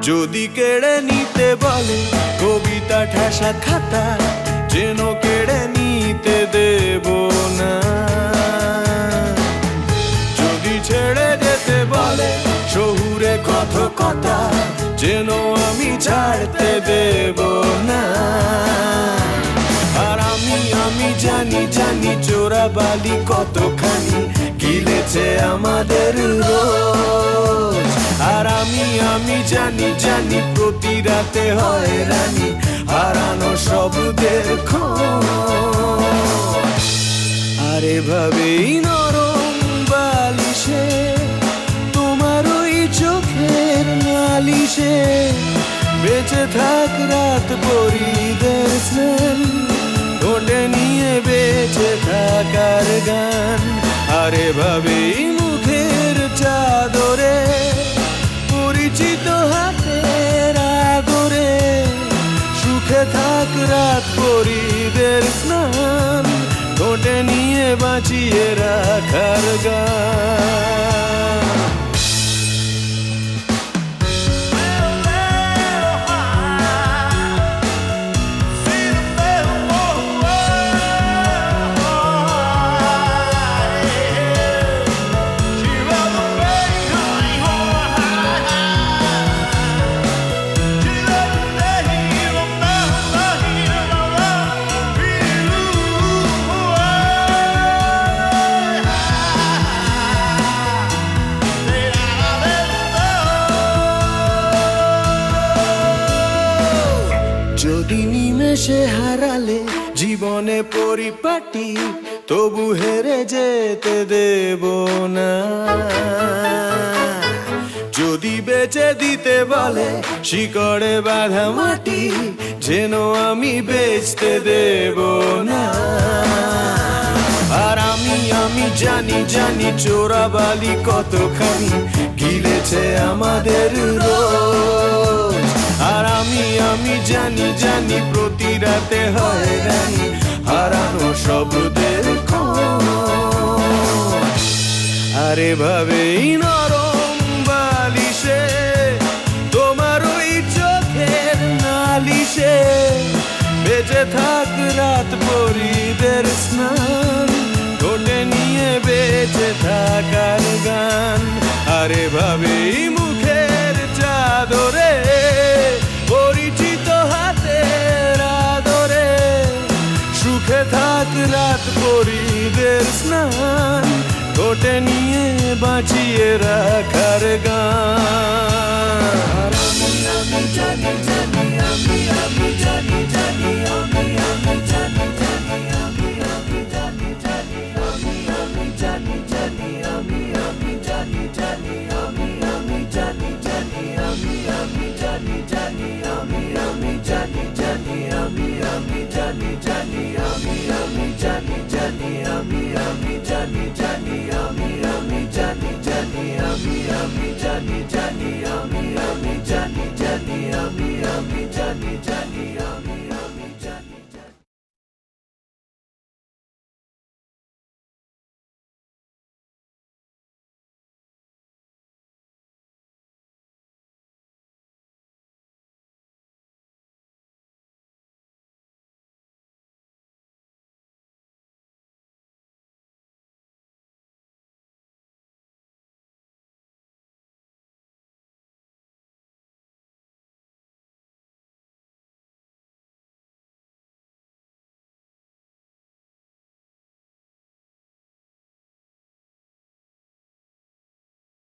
যদি কেড়ে নিতে বলে কবিতা ঠাসা খাতা, যেন কেড়ে নিতে দেব না। যদি ছেড়ে যেতে বলে শহুরে কথকতা, যেন আমি ছাড়তে দেব না। আর আমি জানি চোরাবালি কতখানি গিলেছে আমাদের রোজ। আর আমি জানি প্রতি রাতে হয় রানী হারানো শব্দের খোঁজ। আর এভাবেই নরম বালিশে তোমার ওই চোখের নালিশে বেঁচে থাক রাত পরিদের স্নান, ঠোঁটে নিয়ে বেঁচে থাকার গান। আর এভাবেই মুখের চাদরে পরিচিত হাতের আদরে সুখে থাক রাত পরিদের স্নান, ঠোঁটে নিয়ে বাঁচিয়ে রাখার গান। যদি নিমেষে হারালে জীবনে পরিপাটি, তবু হেরে যেতে দেব না। যদি বেচে দিতে বলে শিকড়ে বাঁধা মাটি, যেন আমি বেচতে দেব না। আর আমি জানি চোরাবালি কতখানি গিলেছে আমাদের রোজ। আর আমি জানি প্রতি রাতে হয় রানী হারানো শব্দের খোঁজ। আর এভাবেই নরম বালিশে তোমার ওই চোখের নালিশে বেঁচে থাক রাত পরিদের স্নান, ঠোঁটে নিয়ে বেঁচে থাকার গান। আর এভাবেই মুখের চাদরে পরিচিত হাতের আদরে সুখে থাক রাত পরিদের স্নান, ঠোঁটে নিয়ে বাঁচিয়ে রাখার গান। আমি জানি